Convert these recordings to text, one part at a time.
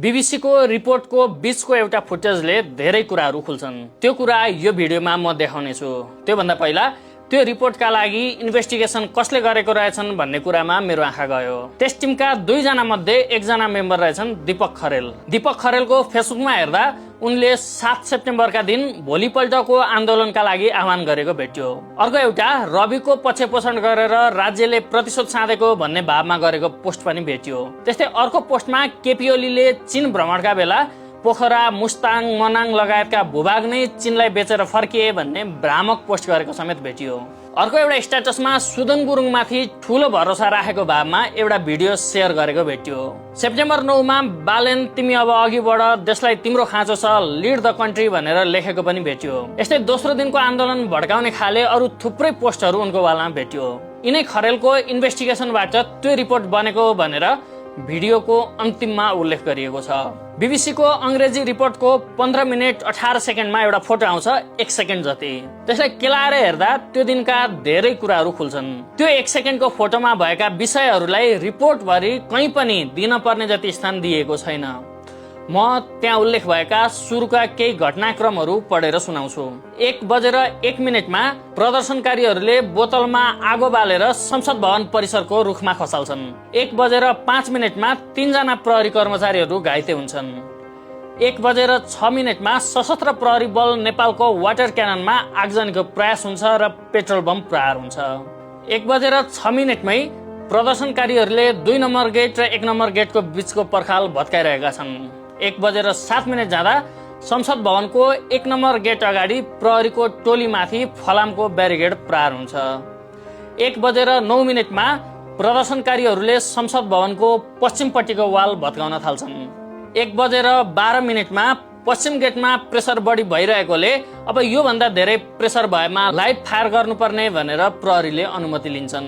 BBC को रिपोर्टको बीचको एउटा फुटेजले धेरै कुराहरू खुल्छन्। त्यो कुरा यो भिडियोमा म देखाउने छु। त्यो भन्दा पहिला त्यो रिपोर्टका लागि इन्भेस्टिगेसन कसले गरेको रहेछन् भन्ने कुरामा मेरो आँखा गयो। त्यस टिमका दुईजना मध्ये एकजना मेम्बर रहेछन् दीपक खरेल। दीपक खरेलको फेसबुकमा हेर्दा उनले 7 सेप्टेम्बरका दिन भोलिपल्टको आन्दोलनका लागि आह्वान गरेको भेटियो। अर्को एउटा रविको पक्षपोषण गरेर राज्यले प्रतिशोध साधेको भन्ने भावमा गरेको पोस्ट पनि भेटियो। त्यस्तै अर्को पोस्टमा केपी ओलीले चीन भ्रमणका बेला पोखरा, मुस्ताङ, मनाङ लगायतका भूभाग नै चीनलाई बेचेर फर्किए भन्ने भ्रामक पोस्ट गरेको समेत भेटियो। अर्को एउटा स्ट्याटसमा सुदन गुरुङमाथि ठूलो भरोसा राखेको भावमा एउटा भिडियो शेयर गरेको भेटियो। सेप्टेम्बर 9 मा बालेन तिमी अब अघि बढ, देशलाई तिम्रो खाँचो छ, लिड द कन्ट्री भनेर लेखेको पनि भेटियो। यस्तै दोस्रो दिनको आन्दोलन भड्काउने खाले अरू थुप्रै पोस्टहरू उनको वालमा भेटियो। यिनै खरेलको इन्भेस्टिगेसनबाट त्यो रिपोर्ट बनेको भनेर भिडियोको अन्तिममा उल्लेख गरिएको छ। बीबीसी को अंग्रेजी रिपोर्टको 15 मिनेट 18 सेकेन्डमा एउटा फोटो आउँछ, 1 सेकेन्ड जति। त्यसलाई केलाएर हेर्दा त्यो दिनका धेरै कुराहरू खुल्छन्। त्यो 1 सेकेन्डको फोटोमा भएका विषयहरूलाई रिपोर्टभरि कहीँ पनि दिन पर्ने जति स्थान दिएको छैन। म त्यहाँ उल्लेख भएका सुरुका केही घटनाक्रमहरू पढेर सुनाउँछु। 1:01 प्रदर्शनकारीहरूले बोतलमा आगो बालेर संसद भवन परिसरको रुखमा खसाल्छन्। 1:05 3जना प्रहरी कर्मचारीहरू घाइते हुन्छन्। 1:06 सशस्त्र प्रहरी बल नेपालको वाटर क्याननमा आगजनीको प्रयास हुन्छ र पेट्रोल बम प्रहार हुन्छ। 1:06 प्रदर्शनकारीहरूले 2 नम्बर गेट र 1 नम्बर गेटको बीचको पर्खाल भत्काइरहेका छन्। 1:07 जाँदा संसद भवनको 1 नम्बर गेट अगाडि प्रहरीको टोलीमाथि फलामको ब्यारिकेड प्रहार हुन्छ। 1:09 प्रदर्शनकारीहरूले संसद भवनको पश्चिमपट्टिको वाल भत्काउन थाल्छन्। 1:12 पश्चिम गेटमा प्रेसर बढी भइरहेकोले अब यो भन्दा धेरै प्रेसर भएमा लाइभ फायर गर्नुपर्ने भनेर प्रहरीले अनुमति लिन्छन्।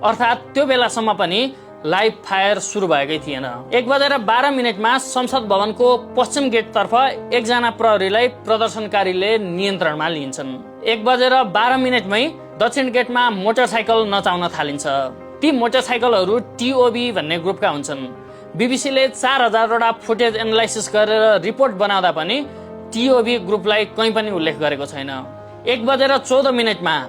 अर्थात् त्यो बेलासम्म पनि लाइभ फायर सुरु भएकै थिएन। 1:12 संसद भवनको पश्चिम गेटतर्फ एकजना प्रहरीलाई प्रदर्शनकारीले नियन्त्रणमा लिन्छन्। 1:12 दक्षिण गेटमा मोटरसाइकल नचाउन थालिन्छ। ती मोटरसाइकलहरू टिओबी भन्ने ग्रुपका हुन्छन्। बीबीसीले 4000 वटा फुटेज एनालाइसिस गरेर रिपोर्ट बनाउँदा पनि टिओबी ग्रुपलाई कहीँ पनि उल्लेख गरेको छैन। 1:14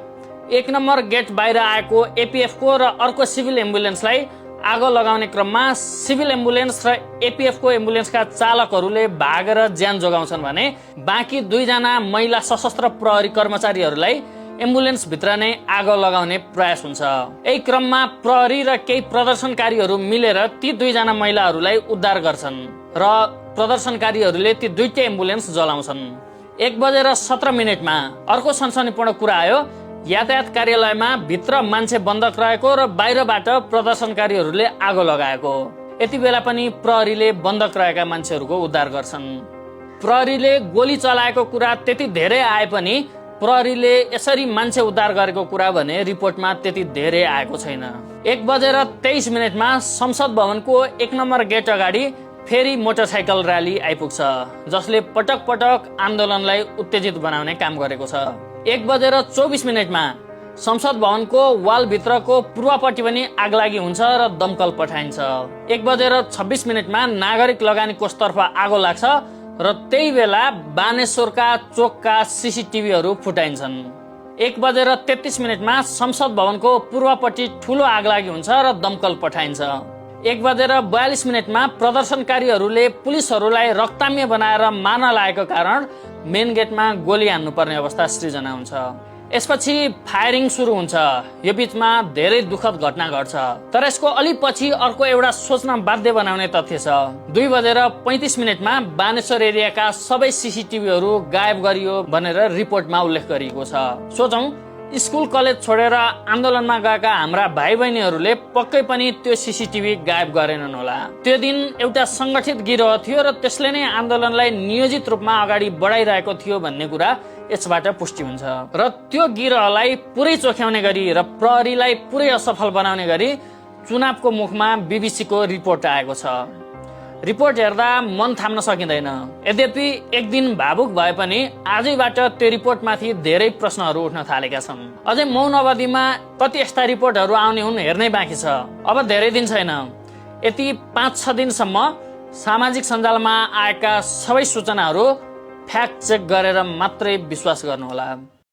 1 नम्बर गेट बाहिर आएको एपीएफ को र अर्को सिभिल एम्बुलेन्सलाई आगो लगाउने क्रममा सिभिल एम्बुलेन्स र एपीएफ को एम्बुलेन्सका चालकहरूले भागेर ज्यान जोगाउँछन् भने बाँकी 2 जना महिला सशस्त्र प्रहरी कर्मचारीहरूलाई एम्बुलेन्स भित्र नै आगो लगाउने प्रयास हुन्छ। यही क्रममा प्रहरी र केही प्रदर्शनकारीहरू मिलेर ती 2 जना महिलाहरूलाई उद्धार गर्छन् र प्रदर्शनकारीहरूले ती दुईटै एम्बुलेन्स जलाउँछन्। 1:17 अर्को सनसनीपूर्ण कुरा आयो। यातायात कार्यालयमा भित्र मान्छे बन्दक रहेको र बाहिरबाट प्रदर्शनकारीहरूले आगो लगाएको। यति बेला पनि प्रहरीले बन्दक रहेका मान्छेहरूको उद्धार गर्छन्। प्रहरीले गोली चलाएको कुरा त्यति धेरै आए पनि प्रहरीले यसरी मान्छे उद्धार गरेको कुरा भने रिपोर्टमा त्यति धेरै आएको छैन। 1:23 संसद भवनको 1 नम्बर गेट अगाडि फेरि मोटरसाइकल र्याली आइपुग्छ, जसले पटक पटक आन्दोलनलाई उत्तेजित बनाउने काम गरेको छ। 1:24 संसद भवनको वाल भित्रको पूर्वपट्टि पनि आगलागी हुन्छ र दमकल पठाइन्छ। 1:26 नागरिक लगानीकोष तर्फ आगो लाग्छ र त्यही बेला बानेश्वरका चोकका सीसीटीभीहरू फुटाइन्छन्। 1:33 संसद भवनको पूर्वपट्टि ठूलो आगलागी हुन्छ र दमकल पठाइन्छ। 1:42 प्रदर्शनकारीहरूले पुलिसहरूलाई रक्ताम्य बनाएर मार्न लागेको कारण मेन गेटमा गोली हान्नुपर्ने अवस्था सृजना हुन्छ। यसपछि फायरिङ सुरु हुन्छ। यो बीचमा धेरै दुःखद घटना घट्छ। तर यसको अलि पछि अर्को एउटा सोच्न बाध्य बनाउने तथ्य छ। 2:35 बानेश्वर एरियाका सबै सीसीटीभीहरू गायब गरियो भनेर रिपोर्टमा उल्लेख गरिएको छ। सोचौं, स्कुल कलेज छोडेर आन्दोलनमा गएका हाम्रा भाइ बहिनीहरूले पक्कै पनि त्यो सीसीटीभी गायब गरेनन् होला। त्यो दिन एउटा संगठित गिरोह थियो र त्यसले नै आन्दोलनलाई नियोजित रूपमा अगाडि बढाइरहेको थियो भन्ने कुरा यसबाट पुष्टि हुन्छ। र त्यो गिरोहलाई पुरै चोख्याउने गरी र प्रहरीलाई पुरै असफल बनाउने गरी चुनावको मुखमा बीबीसी को रिपोर्ट आएको छ। रिपोर्ट हेर्दा मन थाम्न सकिँदैन। यद्यपि एक दिन भावुक भए पनि आजैबाट त्यो रिपोर्टमाथि धेरै प्रश्नहरू उठ्न थालेका छन्। अझै मौन अवधिमा कति यस्ता रिपोर्टहरू आउने हुन् हेर्नै बाँकी छ। अब धेरै दिन छैन। यति 5-6 दिनसम्म सामाजिक सञ्जालमा आएका सबै सूचनाहरू फ्याक्ट चेक गरेर मात्रै विश्वास गर्नुहोला।